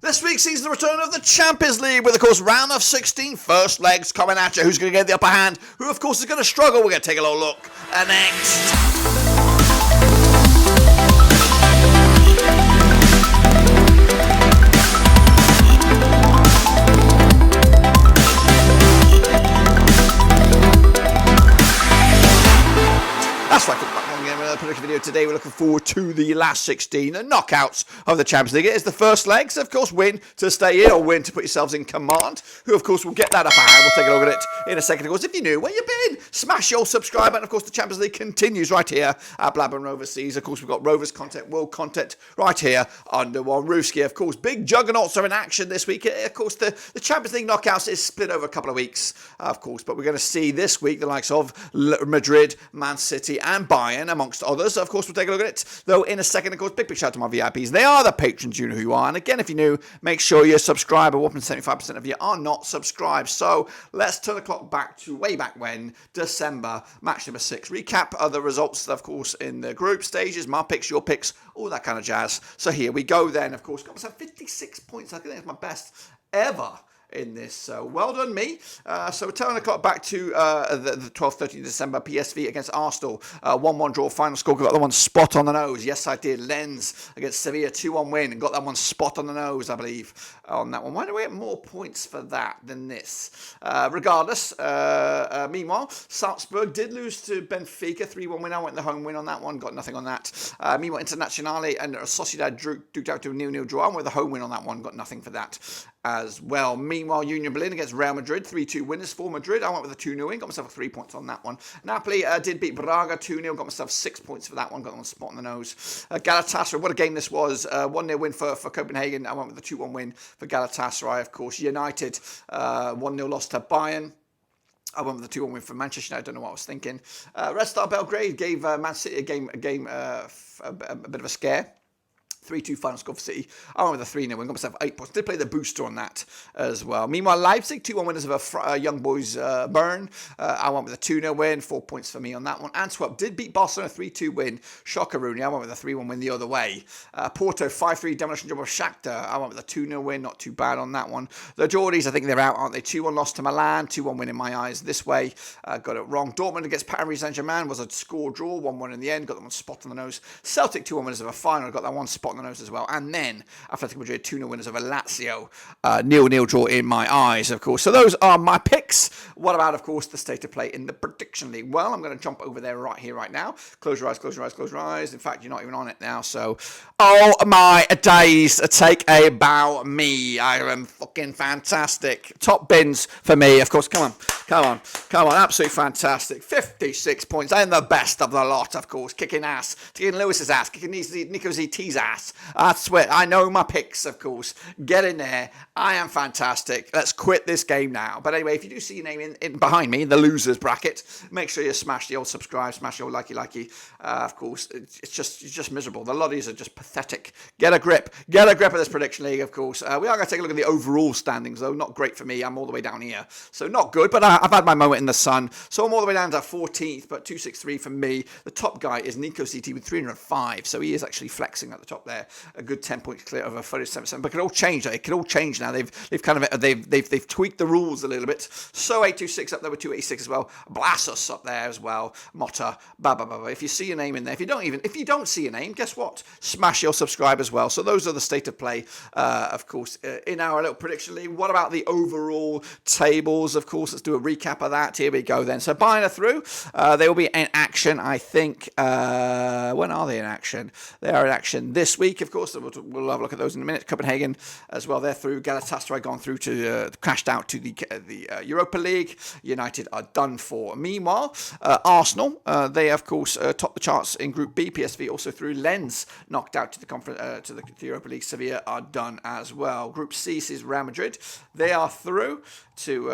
This week sees the return of the Champions League with, of course, round of 16 first legs coming at you. Who's going to get the upper hand? Who, of course, is going to struggle? We're going to take a little look next. That's right, production video today. We're looking forward to the last 16 knockouts of the Champions League. It is the first legs, of course, win to stay in or win to put yourselves in command. Who, of course, will get that upper hand. We'll take a look at it in a second. Of course, if you're new, where you been? Smash your subscribe button. Of course, the Champions League continues right here at Blackburn Rovers Seas. Of course, we've got Rovers content, world content right here under one roofski. Of course, big juggernauts are in action this week. Of course, the Champions League knockouts is split over a couple of weeks, of course, but we're going to see this week the likes of Madrid, Man City, and Bayern, amongst others. Of course, we'll take a look at it, though, in a second. Of course, big shout out to my VIPs. They are the patrons. You know who you are. And again, if you're new, make sure you're subscribed. A whopping 75% of you are not subscribed. So let's turn the clock back to way back when, December, match number 6. Recap of the results, of course, in the group stages, my picks, your picks, all that kind of jazz. So here we go then. Of course, got myself 56 points. I think that's my best ever in this, so well done me. So we're turning the clock back to the 12th, 13th December, PSV against Arsenal, 1-1 draw, final score, got that one spot on the nose. Yes, I did. Lens against Sevilla, 2-1 win, and got that one spot on the nose, I believe, on that one. Why do we get more points for that than this? Regardless, meanwhile, Salzburg did lose to Benfica, 3-1 win. I went the home win on that one, got nothing on that. Meanwhile, Internazionale and Sociedad duked out to a 0-0 draw. I went the home win on that one, got nothing for that as well. Meanwhile, Union Berlin against Real Madrid, 3-2 winners for Madrid. I went with a 2-0 win, got myself 3 points on that one. Napoli did beat Braga 2-0, got myself 6 points for that one, got one spot on the nose. Galatasaray, what a game this was, 1-0 win for Copenhagen. I went with a 2-1 win for Galatasaray, of course. United, 1-0 loss to Bayern. I went with a 2-1 win for Manchester United. I don't know what I was thinking. Red Star Belgrade gave Man City a bit of a scare. 3-2 final score for City. I went with a 3-0 win, got myself 8 points. Did play the booster on that as well. Meanwhile, Leipzig, 2-1 winners of a young boys Bern. I went with a 2-0 win, 4 points for me on that one. Antwerp did beat Barcelona, 3-2 win. Shocker Rooney, I went with a 3-1 win the other way. Porto, 5-3 demolition job of Shakhtar. I went with a 2-0 win, not too bad on that one. The Geordies, I think they're out, aren't they? 2-1 loss to Milan, 2-1 win in my eyes this way. Got it wrong. Dortmund against Paris Saint-Germain was a score draw, 1-1 in the end. Got that one spot on the nose. Celtic, 2-1 winners of a final. Got that one spot on the nose as well. And then Atlético Madrid 2-0 winners over Lazio, 0-0 draw in my eyes, of course. So those are my picks. What about, of course, the state of play in the prediction league? Well, I'm going to jump over there right here, right now. Close your eyes, close your eyes, close your eyes. In fact, you're not even on it now. So, oh my days, take a bow me. I am fucking fantastic. Top bins for me, of course. Come on. Absolutely fantastic. 56 points. I am the best of the lot, of course. Kicking ass. Kicking Lewis's ass. Kicking Nico ZT's ass. I swear, I know my picks, of course. Get in there. I am fantastic. Let's quit this game now. But anyway, if you do see your name in behind me, in the losers bracket, make sure you smash the old subscribe, smash the old likey. Of course, it's just miserable. The lotties are just pathetic. Get a grip of this prediction league, of course. We are going to take a look at the overall standings, though. Not great for me. I'm all the way down here. So not good, but I've had my moment in the sun. So I'm all the way down to 14th, but 263 for me. The top guy is Nico CT with 305. So he is actually flexing at the top there. A good 10 points clear of a 37%. But it could all change. It could all change now. They've tweaked the rules a little bit. So 826 up there with 286 as well. Blassus up there as well. Motta. If you see your name in there, if you don't see your name, guess what? Smash your subscribe as well. So those are the state of play, of course, in our little prediction league. What about the overall tables? Of course, let's do a recap of that. Here we go then. So Bayern are through. They will be in action, I think. When are they in action? They are in action this week, of course. We'll have a look at those in a minute. Copenhagen as well. They're through. Galatasaray gone through to crashed out to the Europa League. United are done for. Meanwhile, Arsenal, they of course top the charts in Group B. PSV also through. Lens knocked out to the conference to the Europa League. Sevilla are done as well. Group C is Real Madrid. They are through to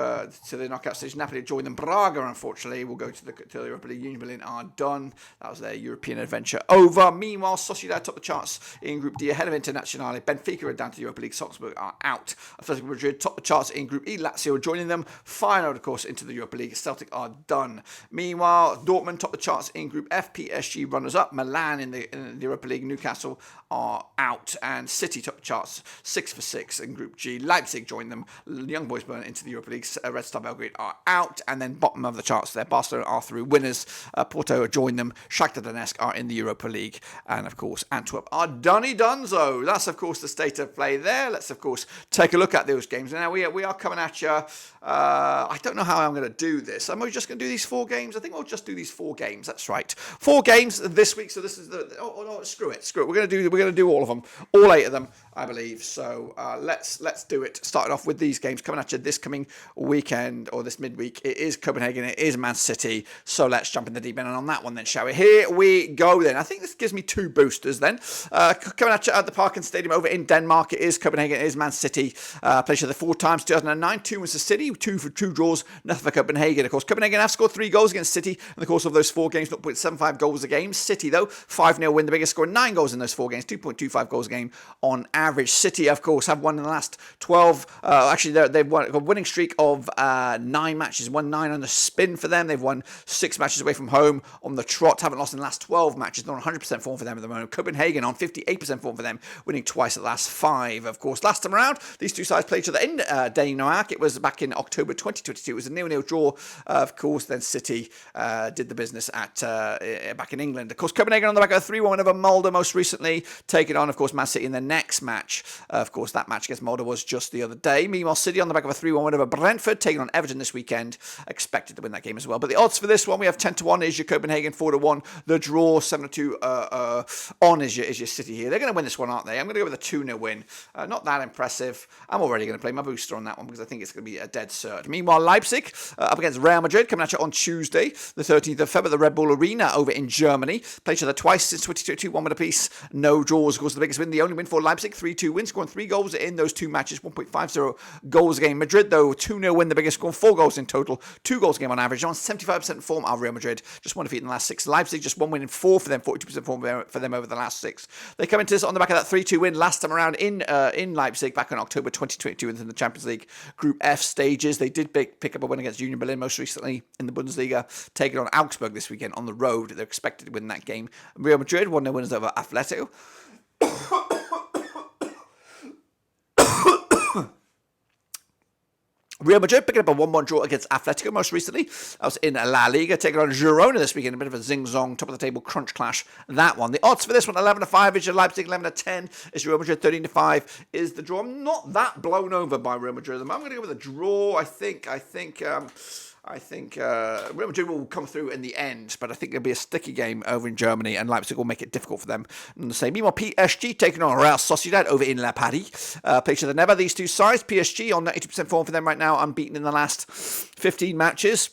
the knockout SSC Napoli join them. Braga, unfortunately, will go to the Europa League. Union Berlin are done. That was their European adventure over. Meanwhile, Sociedad top the charts in Group D ahead of Internazionale. Benfica are down to the Europa League. Salzburg are out. Atletico Madrid top the charts in Group E. Lazio joining them. Final, of course, into the Europa League. Celtic are done. Meanwhile, Dortmund top the charts in Group F. PSG runners up. Milan in the Europa League. Newcastle are out. And City top the charts 6 for 6 in Group G. Leipzig join them. Young Boys burn into the Europa League. Red Star Belgrade are out. And then bottom of the charts there, Barcelona are through winners. Porto join them. Shakhtar Donetsk are in the Europa League. And, of course, Antwerp are Dunny Dunzo. That's, of course, the state of play there. Let's, of course, take a look at those games. Now, we are coming at you. I don't know how I'm going to do this. Am I just going to do these 4 games? I think we'll just do these 4 games. That's right. 4 games this week. So this is the... Oh, no, screw it. We're going to do all of them. All 8 of them, I believe. So let's do it. Starting off with these games coming at you this coming weekend or this midweek. It is Copenhagen. It is Man City. So let's jump in the deep end on that one then, shall we? Here we go then. I think this gives me 2 boosters then. Coming at you at the Parken Stadium over in Denmark. It is Copenhagen. It is Man City. Played each other 4 times. 2009. 2 was the City. 2 for 2 draws. Nothing for Copenhagen. Of course, Copenhagen have scored 3 goals against City in the course of those 4 games. 0.75 goals a game. City though 5-0 win. The biggest score 9 goals in those 4 games. 2.25 goals a game on average. City, of course, have won in the last 12. Actually, they've won a winning streak of 9 matches. Won 9 on the spin for them. They've won 6 matches away from home on the trot. Haven't lost in the last 12 matches. They're on 100% form for them at the moment. Copenhagen on 58% form for them, winning twice at the last 5. Of course, last time around, these 2 sides played each other in Denmark. It was back in October 2022. It was a 0-0 draw. Of course, then City did the business at back in England. Of course, Copenhagen on the back of a 3-1 win over Molde most recently, taking on, of course, Man City in the next match. Of course, that match against Molde was just the other day. Meanwhile, City on the back of a 3-1 win over Brentford, taking on Everton this weekend. Expected to win that game as well. But the odds for this one, we have 10-1 is your Copenhagen, 4-1. The draw, 7-2 on is your City here. They're going to win this one, aren't they? I'm going to go with a 2-0 win. Not that impressive. I'm already going to play my booster on that one because I think it's going to be a dead cert. Meanwhile, Leipzig up against Real Madrid, coming at you on Tuesday, the 13th of February, at the Red Bull Arena over in Germany. Played each other twice since 2022, 1 win apiece. No draws. Of course, the biggest win, the only win for Leipzig, 3-2 win, scoring 3 goals in those 2 matches, 1.50 goals a game. Madrid, though, 2-0 win, the biggest, scoring 4 goals in total, 2 goals a game on average. On 75% form of Real Madrid, just 1 defeat in the last 6. Leipzig, just 1 win in 4 for them, 42% form for them over the last 6. They come into this on the back of that 3-2 win last time around in Leipzig back in October 2022 in the Champions League Group F stages. They did pick up a win against Union Berlin most recently in the Bundesliga, taking on Augsburg this weekend on the road. They're expected to win that game. Real Madrid, 1-0 winners over Atlético. Real Madrid picking up a 1-1 draw against Atlético most recently. That was in La Liga, taking on Girona this weekend. A bit of a zing-zong, top of the table crunch clash, that one. The odds for this one, 11-5 is your Leipzig, 11-10 is Real Madrid, 13-5 is the draw. I'm not that blown over by Real Madrid. I'm going to go with a draw. I think Real Madrid will come through in the end, but I think it'll be a sticky game over in Germany, and Leipzig will make it difficult for them. And the same. Meanwhile, PSG taking on Real Sociedad over in La Paris. Play each other never. These 2 sides. PSG on 90% form for them right now, unbeaten in the last 15 matches.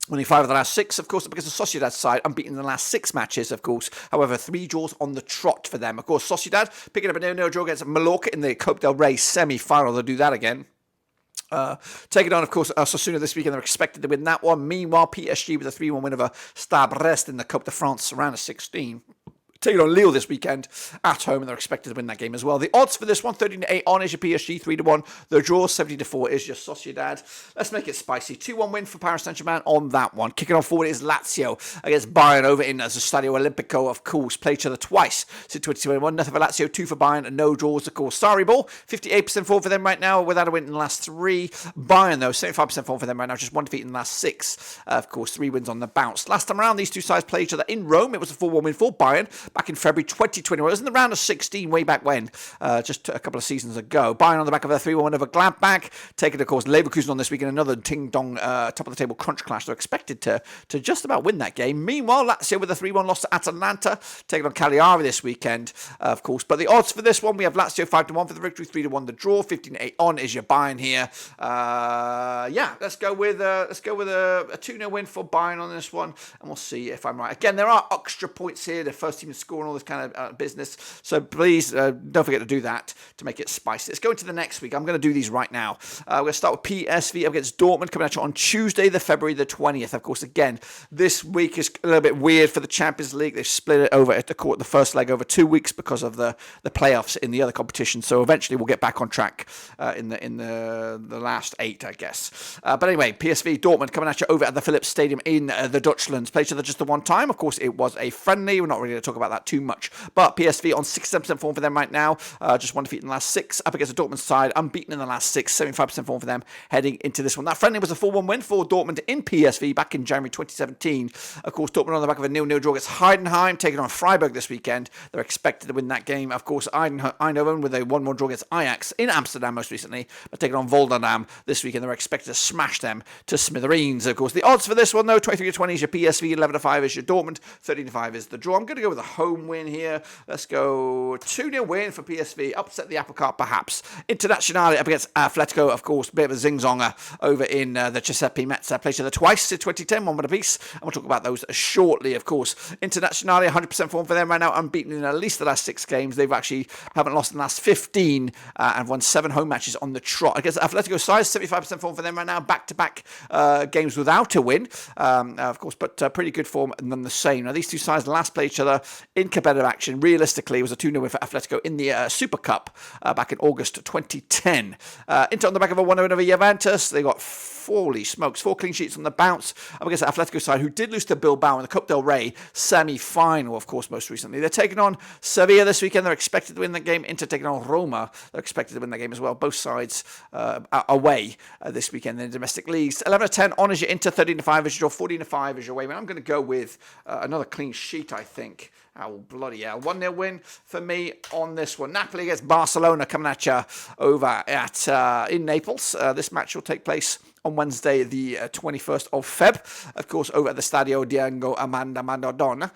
Winning 5 of the last 6, of course, because the Sociedad side unbeaten in the last 6 matches, of course. However, 3 draws on the trot for them. Of course, Sociedad picking up a 0-0 draw against Mallorca in the Copa del Rey semi-final. They'll do that again. Taking on, of course, Osasuna this weekend. They're expected to win that one. Meanwhile, PSG with a 3-1 win over Stade Brest in the Coupe de France round of 16. Taking on Lille this weekend at home, and they're expected to win that game as well. The odds for this one, 13-8 on is your PSG, 3-1. The draw, 70-4 is your Sociedad. Let's make it spicy. 2-1 win for Paris Saint-Germain on that one. Kicking on forward is Lazio against Bayern over in the Stadio Olimpico, of course. Played each other twice since 2021. Nothing for Lazio, 2 for Bayern, and no draws, of course. Sorry, ball, 58% form for them right now without a win in the last 3. Bayern, though, 75% form for them right now, just 1 defeat in the last 6. Of course, 3 wins on the bounce. Last time around, these 2 sides played each other in Rome. It was a 4-1 win for Bayern back in February 2021. It was in the round of 16 way back when, just a couple of seasons ago. Bayern on the back of a 3-1 win over Gladbach, taking, of course, Leverkusen on this weekend, another ting-dong top of the table crunch clash. They're expected to just about win that game. Meanwhile, Lazio with a 3-1 loss to Atalanta, taking on Cagliari this weekend, of course. But the odds for this one, we have Lazio 5-1 for the victory, 3-1 the draw, 15-8 on is your Bayern here. Let's go with a 2-0 win for Bayern on this one, and we'll see if I'm right. Again, there are extra points here. The first team score and all this kind of business. So please don't forget to do that to make it spicy. Let's go into the next week. I'm going to do these right now. We're going to start with PSV against Dortmund coming at you on Tuesday, February the 20th. Of course, again, this week is a little bit weird for the Champions League. They've split it over at the first leg over 2 weeks because of the playoffs in the other competition. So eventually we'll get back on track in the last 8, I guess. But anyway, PSV Dortmund coming at you over at the Philips Stadium in the Dutchlands. Played each other just the one time. Of course, it was a friendly. We're not really going to talk about that too much. But PSV on 67% form for them right now. Just one defeat in the last 6. Up against the Dortmund side, unbeaten in the last 6. 75% form for them heading into this one. That friendly was a 4-1 win for Dortmund in PSV back in January 2017. Of course, Dortmund on the back of a 0-0 draw against Heidenheim, taking on Freiburg this weekend. They're expected to win that game. Of course, Eindhoven with a 1-1 draw against Ajax in Amsterdam most recently, but taking on Volendam this weekend. They're expected to smash them to smithereens. Of course, the odds for this one, though, 23-20 is your PSV, 11-5 is your Dortmund, 13-5 is the draw. I'm going to go with a home win here. Let's go 2-0 win for PSV. Upset the apple cart, perhaps. Internazionale up against Atlético, of course. Bit of a zing-zonger over in the Giuseppe Meazza. Played each other twice in 2010, one apiece. And we'll talk about those shortly, of course. Internazionale, 100% form for them right now, unbeaten in at least the last 6 games. They've actually haven't lost in the last 15 and won 7 home matches on the trot. Against Atletico side, 75% form for them right now. Back-to-back games without a win, of course, but pretty good form none the same. Now, these two sides last played each other in competitive action. Realistically, it was a 2-0 win for Atletico in the Super Cup back in August 2010. Inter on the back of a 1-0 over Juventus. They got holy smokes, 4 clean sheets on the bounce up against the Atletico side, who did lose to Bilbao in the Copa del Rey semi-final, of course, most recently. They're taking on Sevilla this weekend. They're expected to win that game. Inter taking on Roma. They're expected to win that game as well. Both sides away this weekend in the domestic leagues. 11-10 on is your Inter, 13-5 is your draw, 14-5 is your away. I'm going to go with another clean sheet, I think. Oh, bloody hell. 1-0 win for me on this one. Napoli against Barcelona coming at you over at in Naples. This match will take place on Wednesday, the 21st of Feb. Of course, over at the Stadio Diego Armando Maradona.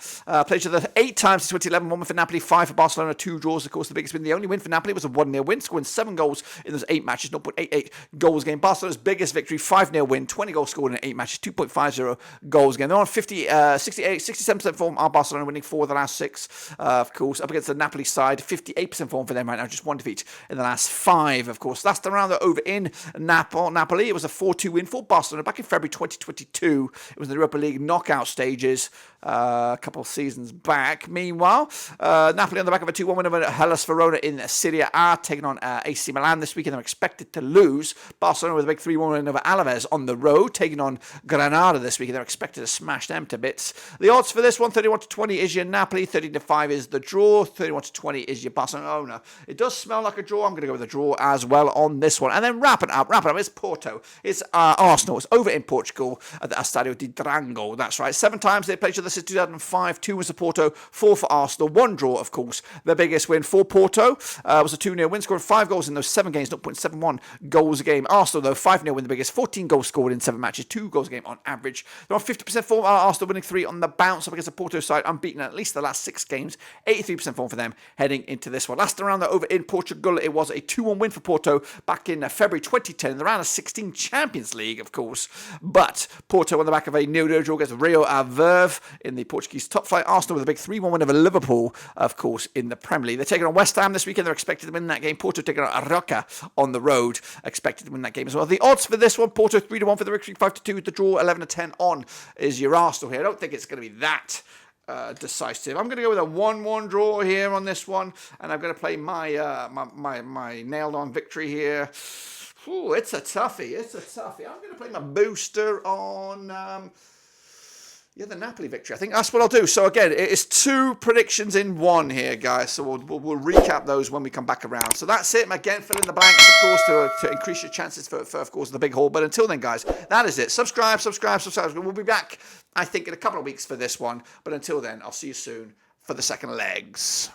Played each other 8 times since 2011. 1 win for Napoli, 5 for Barcelona, 2 draws. Of course, the biggest win. The only win for Napoli was a 1-0 win, scoring 7 goals in those 8 matches. 0.88 goals game. Barcelona's biggest victory, 5-0 win, 20 goals scored in 8 matches, 2.50 goals game. They're on 67% form. Are Barcelona winning 4 of the last 6, of course. Up against the Napoli side, 58% form for them right now. Just 1 defeat in the last 5, of course. Last round, they're over in Napoli. It was a 4-2 win for Barcelona back in February 2022. It was in the Europa League knockout stages a couple of seasons back. Meanwhile, Napoli on the back of a 2-1 win over Hellas Verona in Serie A, taking on AC Milan this weekend. They're expected to lose. Barcelona with a big 3-1 win over Alaves on the road, taking on Granada this weekend. They're expected to smash them to bits. The odds for this one, 31-20 is your Napoli, 13-5 is the draw, 31-20 is your Barcelona. It does smell like a draw. I'm going to go with a draw as well on this one. And then wrap it up, it's Porto. It's Arsenal. It's over in Portugal at the Estadio de Dragão. That's right. 7 times they played each other since 2005. 2 was for Porto, 4 for Arsenal. 1 draw, of course. Their biggest win for Porto was a 2-0 win, scoring 5 goals in those 7 games, 0.71 goals a game. Arsenal, though, 5-0 win, the biggest. 14 goals scored in 7 matches, 2 goals a game on average. They're on 50% form. Arsenal winning 3 on the bounce up against the Porto side, unbeaten at least the last 6 games. 83% form for them heading into this one. Last round, they're over in Portugal. It was a 2-1 win for Porto back in February 2010 in the round of 16 Champions League, of course. But Porto on the back of a 0-0 draw against Rio Ave in the Portuguese top flight. Arsenal with a big 3-1 win over Liverpool, of course, in the Premier League. They're taking on West Ham this weekend. They're expected to win that game. Porto taking on Roca on the road, expected to win that game as well. The odds for this one, Porto 3-1 for the victory, 5-2 the draw, 11-10 on is your Arsenal here. I don't think it's going to be that decisive. I'm going to go with a 1-1 draw here on this one, and I'm going to play my my nailed on victory here. Ooh, it's a toughie. I'm going to play my booster on the Napoli victory. I think that's what I'll do. So again, it's 2 predictions in 1 here, guys. So we'll recap those when we come back around. So that's it. Again, fill in the blanks, of course, to increase your chances for of course, the big haul. But until then, guys, that is it. Subscribe. We'll be back, I think, in a couple of weeks for this one. But until then, I'll see you soon for the second legs.